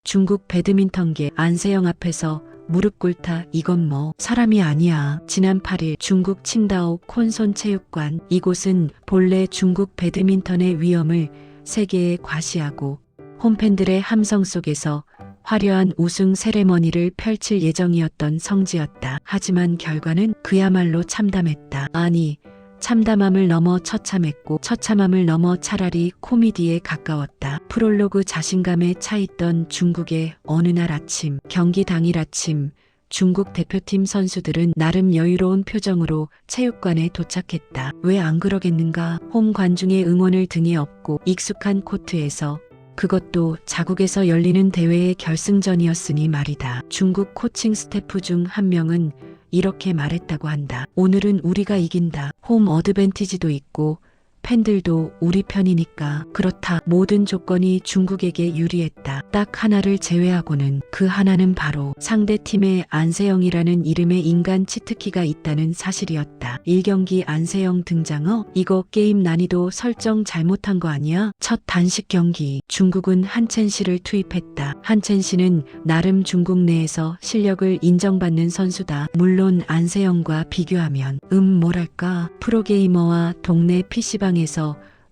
중국 배드민턴계 안세영 앞에서 무릎 꿇다. 이건 뭐 사람이 아니야. 지난 8일 중국 칭다오 콘손 체육관. 이곳은 본래 중국 배드민턴의 위엄을 세계에 과시하고 홈팬들의 함성 속에서 화려한 우승 세레머니를 펼칠 예정이었던 성지였다. 하지만 결과는 그야말로 참담했다. 아니, 참담함을 넘어 처참했고 처참함을 넘어 차라리 코미디에 가까웠다. 프롤로그 자신감에 차있던 중국의 어느 날 아침, 경기 당일 아침, 중국 대표팀 선수들은 나름 여유로운 표정으로 체육관에 도착했다. 왜 안 그러겠는가? 홈 관중의 응원을 등에 업고 익숙한 코트에서, 그것도 자국에서 열리는 대회의 결승전이었으니 말이다. 중국 코칭 스태프 중 한 명은 이렇게 말했다고 한다. 오늘은 우리가 이긴다. 홈 어드밴티지도 있고 팬들도 우리 편이니까. 그렇다. 모든 조건이 중국에게 유리했다. 딱 하나를 제외하고는. 그 하나는 바로 상대팀에 안세영이라는 이름의 인간 치트키가 있다는 사실이었다. 1경기 안세영 등장. 이거 게임 난이도 설정 잘못한 거 아니야? 첫 단식 경기. 중국은 한첸 씨를 투입했다. 한첸 씨는 나름 중국 내에서 실력을 인정받는 선수다. 물론 안세영과 비교하면 뭐랄까, 프로게이머와 동네 PC방에서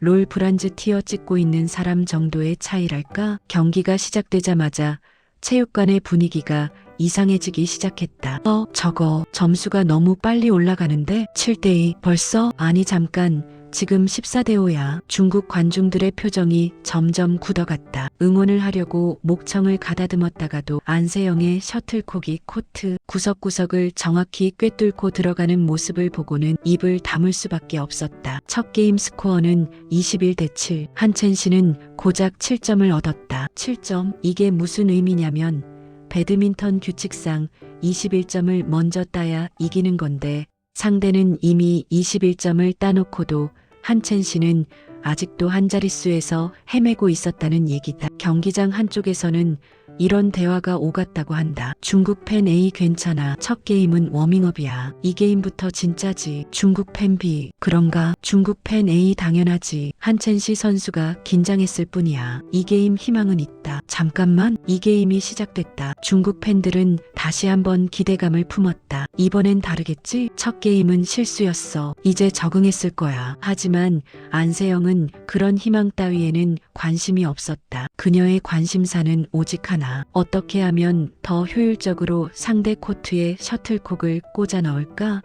롤 브란즈 티어 찍고 있는 사람 정도의 차이랄까? 경기가 시작되자마자 체육관의 분위기가 이상해지기 시작했다. 저거 점수가 너무 빨리 올라가는데? 7대2 벌써? 아니 잠깐, 지금 14대5야. 중국 관중들의 표정이 점점 굳어갔다. 응원을 하려고 목청을 가다듬었다가도 안세영의 셔틀콕이 코트 구석구석을 정확히 꿰뚫고 들어가는 모습을 보고는 입을 다물 수밖에 없었다. 첫 게임 스코어는 21대7. 한첸 씨는 고작 7점을 얻었다. 7점? 이게 무슨 의미냐면 배드민턴 규칙상 21점을 먼저 따야 이기는 건데 상대는 이미 21점을 따놓고도 한첸 씨는 아직도 한 자릿수에서 헤매고 있었다는 얘기다. 경기장 한쪽에서는 이런 대화가 오갔다고 한다. 중국 팬 A 괜찮아. 첫 게임은 워밍업이야. 이 게임부터 진짜지. 중국 팬 B 그런가? 중국 팬 A 당연하지. 한첸 씨 선수가 긴장했을 뿐이야. 이 게임 희망은 있다. 잠깐만, 이 게임이 시작됐다. 중국 팬들은 다시 한번 기대감을 품었다. 이번엔 다르겠지? 첫 게임은 실수였어. 이제 적응했을 거야. 하지만 안세영은 그런 희망 따위에는 관심이 없었다. 그녀의 관심사는 오직 하나. 어떻게 하면 더 효율적으로 상대 코트에 셔틀콕을 꽂아 넣을까?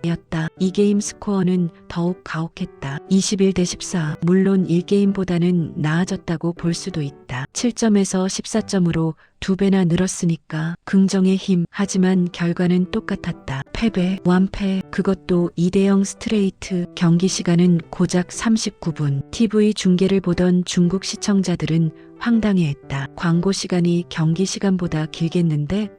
였다. 이 게임 스코어는 더욱 가혹했다. 21대14. 물론 1게임보다는 나아졌다고 볼 수도 있다. 7점에서 14점으로 2배나 늘었으니까 긍정의 힘. 하지만 결과는 똑같았다. 패배, 완패, 그것도 2대0 스트레이트. 경기 시간은 고작 39분. TV 중계를 보던 중국 시청자들은 황당해했다. 광고 시간이 경기 시간보다 길겠는데?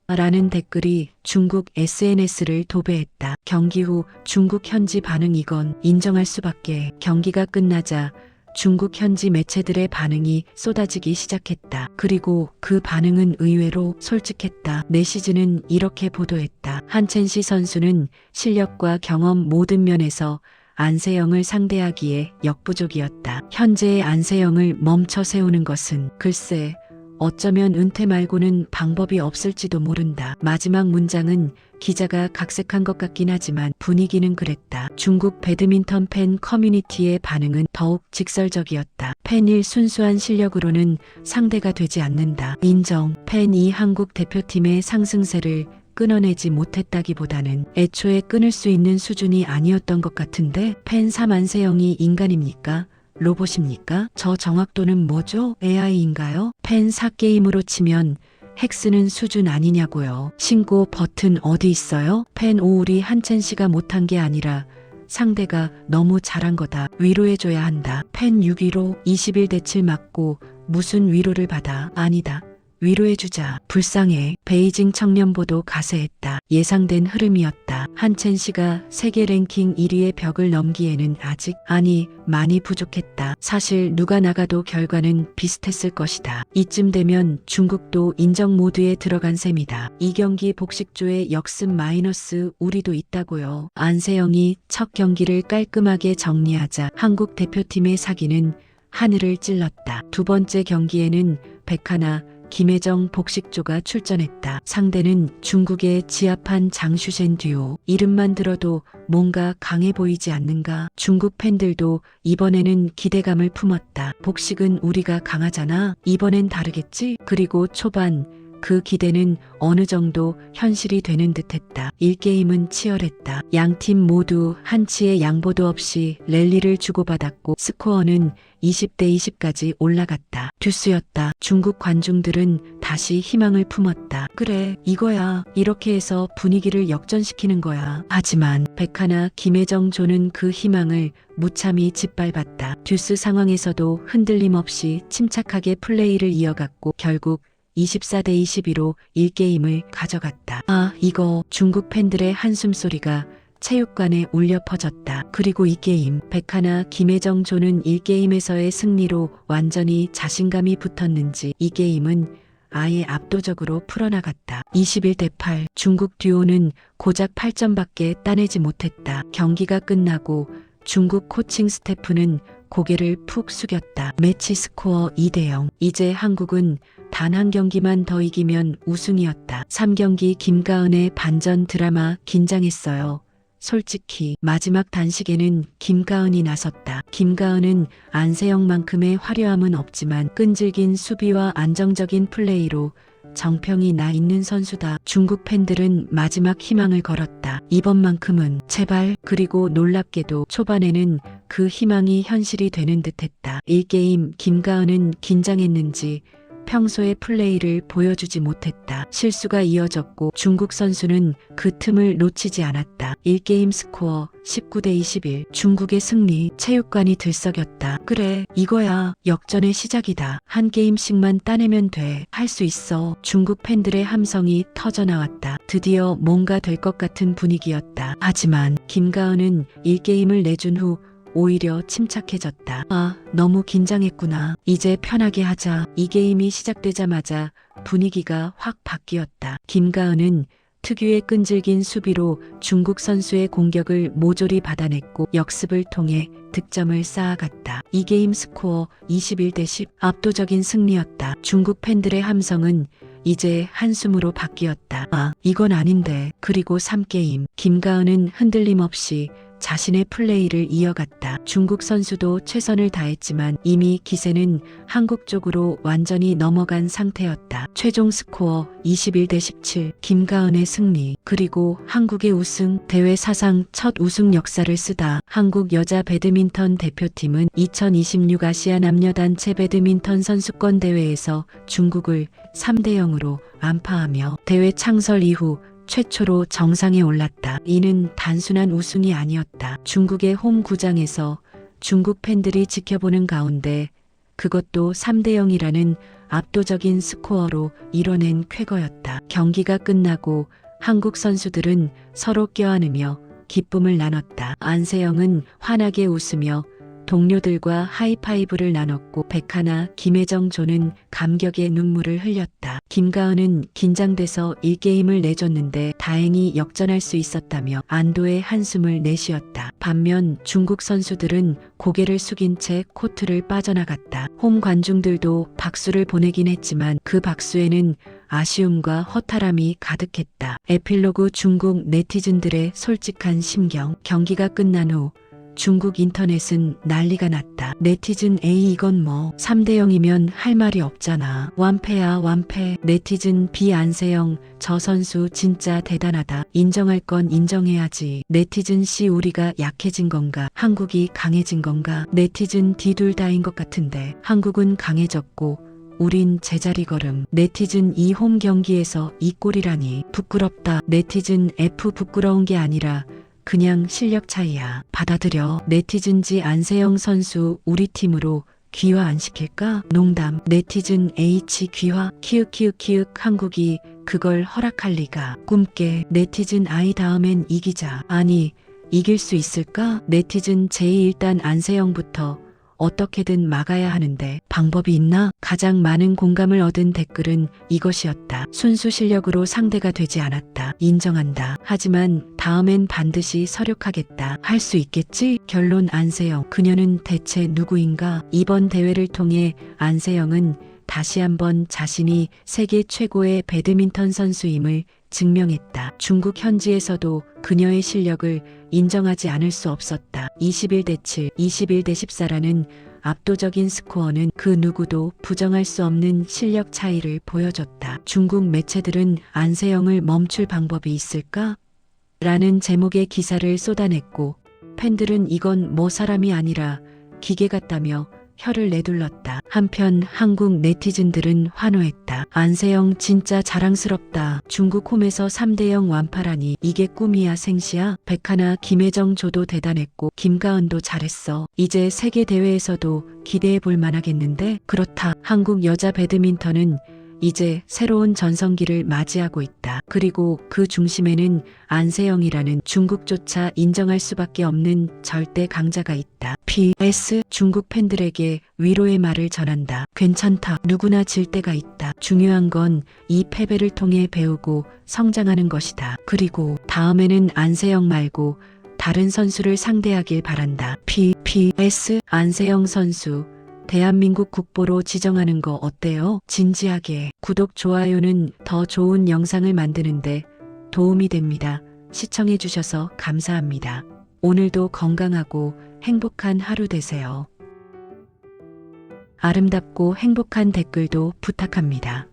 라는 댓글이 중국 SNS를 도배했다. 경기 후 중국 현지 반응. 이건 인정할 수밖에. 경기가 끝나자 중국 현지 매체들의 반응이 쏟아지기 시작했다. 그리고 그 반응은 의외로 솔직했다. 내시즌은 이렇게 보도했다. 한첸 씨 선수는 실력과 경험 모든 면에서 안세영을 상대하기에 역부족이었다. 현재의 안세영을 멈춰 세우는 것은 글쎄, 어쩌면 은퇴 말고는 방법이 없을지도 모른다. 마지막 문장은 기자가 각색한 것 같긴 하지만 분위기는 그랬다. 중국 배드민턴 팬 커뮤니티의 반응은 더욱 직설적이었다. 팬 1 순수한 실력으로는 상대가 되지 않는다. 인정. 팬 2 한국 대표팀의 상승세를 끊어내지 못했다기보다는 애초에 끊을 수 있는 수준이 아니었던 것 같은데? 팬 3 안세영이 인간입니까? 로봇입니까? 저 정확도는 뭐죠? AI인가요? 팬 4게임으로 치면 핵 쓰는 수준 아니냐고요. 신고 버튼 어디 있어요? 팬 5 우리 한첸 씨가 못한 게 아니라 상대가 너무 잘한 거다. 위로해줘야 한다. 팬 6 위로 21대7 맞고 무슨 위로를 받아? 아니다. 위로해주자. 불쌍해. 베이징 청년보도 가세했다. 예상된 흐름이었다. 한첸 씨가 세계 랭킹 1위의 벽을 넘기에는 아직, 아니, 많이 부족했다. 사실 누가 나가도 결과는 비슷했을 것이다. 이쯤 되면 중국도 인정 모드에 들어간 셈이다. 이 경기 복식조의 역습 마이너스 우리도 있다고요. 안세영이 첫 경기를 깔끔하게 정리하자 한국 대표팀의 사기는 하늘을 찔렀다. 두 번째 경기에는 백하나 김혜정 복식조가 출전했다. 상대는 중국의 지아판 장슈셴 듀오. 이름만 들어도 뭔가 강해 보이지 않는가? 중국 팬들도 이번에는 기대감을 품었다. 복식은 우리가 강하잖아. 이번엔 다르겠지? 그리고 초반 그 기대는 어느 정도 현실이 되는 듯했다. 1게임은 치열했다. 양팀 모두 한치의 양보도 없이 랠리를 주고받았고 스코어는 20대 20까지 올라갔다. 듀스였다. 중국 관중들은 다시 희망을 품었다. 그래, 이거야. 이렇게 해서 분위기를 역전시키는 거야. 하지만 백하나 김혜정 조는 그 희망을 무참히 짓밟았다. 듀스 상황에서도 흔들림 없이 침착하게 플레이를 이어갔고 결국 24대 22로 1게임을 가져갔다. 아, 이거 중국 팬들의 한숨소리가 체육관에 울려 퍼졌다. 그리고 2게임, 백하나 김혜정 조는 1게임에서의 승리로 완전히 자신감이 붙었는지 2게임은 아예 압도적으로 풀어나갔다. 21대 8, 중국 듀오는 고작 8점밖에 따내지 못했다. 경기가 끝나고 중국 코칭 스태프는 고개를 푹 숙였다. 매치 스코어 2대 0. 이제 한국은 단 한 경기만 더 이기면 우승이었다. 3경기 김가은의 반전 드라마 긴장했어요. 솔직히 마지막 단식에는 김가은이 나섰다. 김가은은 안세영만큼의 화려함은 없지만 끈질긴 수비와 안정적인 플레이로 정평이 나 있는 선수다. 중국 팬들은 마지막 희망을 걸었다. 이번만큼은 제발. 그리고 놀랍게도 초반에는 그 희망이 현실이 되는 듯했다. 1게임 김가은은 긴장했는지 평소의 플레이를 보여주지 못했다. 실수가 이어졌고 중국 선수는 그 틈을 놓치지 않았다. 1게임 스코어 19대 21. 중국의 승리. 체육관이 들썩였다. 그래, 이거야. 역전의 시작이다. 한 게임씩만 따내면 돼. 할 수 있어. 중국 팬들의 함성이 터져나왔다. 드디어 뭔가 될 것 같은 분위기였다. 하지만 김가은은 1게임을 내준 후 오히려 침착해졌다. 아, 너무 긴장했구나. 이제 편하게 하자. 이 게임이 시작되자마자 분위기가 확 바뀌었다. 김가은은 특유의 끈질긴 수비로 중국 선수의 공격을 모조리 받아냈고 역습을 통해 득점을 쌓아갔다. 이 게임 스코어 21대 10. 압도적인 승리였다. 중국 팬들의 함성은 이제 한숨으로 바뀌었다. 아, 이건 아닌데. 그리고 3게임. 김가은은 흔들림 없이 자신의 플레이를 이어갔다. 중국 선수도 최선을 다했지만 이미 기세는 한국 쪽으로 완전히 넘어간 상태였다. 최종 스코어 21대 17. 김가은의 승리. 그리고 한국의 우승. 대회 사상 첫 우승 역사를 쓰다. 한국 여자 배드민턴 대표팀은 2026 아시아 남녀 단체 배드민턴 선수권 대회에서 중국을 3대 0으로 안파하며 대회 창설 이후 최초로 정상에 올랐다. 이는 단순한 우승이 아니었다. 중국의 홈 구장에서 중국 팬들이 지켜보는 가운데 그것도 3대 0이라는 압도적인 스코어로 이뤄낸 쾌거였다. 경기가 끝나고 한국 선수들은 서로 껴안으며 기쁨을 나눴다. 안세영은 환하게 웃으며 동료들과 하이파이브를 나눴고 백하나 김혜정 조는 감격의 눈물을 흘렸다. 김가은은 긴장돼서 1게임을 내줬는데 다행히 역전할 수 있었다며 안도의 한숨을 내쉬었다. 반면 중국 선수들은 고개를 숙인 채 코트를 빠져나갔다. 홈 관중들도 박수를 보내긴 했지만 그 박수에는 아쉬움과 허탈함이 가득했다. 에필로그. 중국 네티즌들의 솔직한 심경. 경기가 끝난 후 중국 인터넷은 난리가 났다. 네티즌 A, 이건 뭐 3대 0이면 할 말이 없잖아. 완패야 완패. 네티즌 B, 안세영 저 선수 진짜 대단하다. 인정할 건 인정해야지. 네티즌 C, 우리가 약해진 건가? 한국이 강해진 건가? 네티즌 D, 둘 다인 것 같은데. 한국은 강해졌고 우린 제자리 걸음. 네티즌 E, 홈 경기에서 이 꼴이라니. 부끄럽다. 네티즌 F, 부끄러운 게 아니라 그냥 실력 차이야. 받아들여. 네티즌지, 안세영 선수 우리 팀으로 귀화 안 시킬까? 농담. 네티즌 H, 귀화? 키읔 한국이 그걸 허락할 리가. 꿈깨. 네티즌 I, 다음엔 이기자. 아니, 이길 수 있을까? 네티즌 J, 일단 안세영부터 어떻게든 막아야 하는데 방법이 있나? 가장 많은 공감을 얻은 댓글은 이것이었다. 순수 실력으로 상대가 되지 않았다. 인정한다. 하지만 다음엔 반드시 서력하겠다. 할 수 있겠지? 결론. 안세영. 그녀는 대체 누구인가? 이번 대회를 통해 안세영은 다시 한번 자신이 세계 최고의 배드민턴 선수임을 증명했다. 중국 현지에서도 그녀의 실력을 인정하지 않을 수 없었다. 21대 7, 21대 14라는 압도적인 스코어는 그 누구도 부정할 수 없는 실력 차이를 보여줬다. 중국 매체들은 안세영을 멈출 방법이 있을까? 라는 제목의 기사를 쏟아냈고, 팬들은 이건 뭐 사람이 아니라 기계 같다며 혀를 내둘렀다. 한편 한국 네티즌들은 환호했다. 안세영 진짜 자랑스럽다. 중국 홈에서 3대0 완파라니 이게 꿈이야 생시야? 백하나 김혜정 조도 대단했고 김가은도 잘했어. 이제 세계 대회에서도 기대해 볼 만하겠는데? 그렇다. 한국 여자 배드민턴은 이제 새로운 전성기를 맞이하고 있다. 그리고 그 중심에는 안세영이라는 중국조차 인정할 수밖에 없는 절대 강자가 있다. PS 중국 팬들에게 위로의 말을 전한다. 괜찮다. 누구나 질 때가 있다. 중요한 건 이 패배를 통해 배우고 성장하는 것이다. 그리고 다음에는 안세영 말고 다른 선수를 상대하길 바란다. PS 안세영 선수 대한민국 국보로 지정하는 거 어때요? 진지하게. 구독, 좋아요는 더 좋은 영상을 만드는데 도움이 됩니다. 시청해주셔서 감사합니다. 오늘도 건강하고 행복한 하루 되세요. 아름답고 행복한 댓글도 부탁합니다.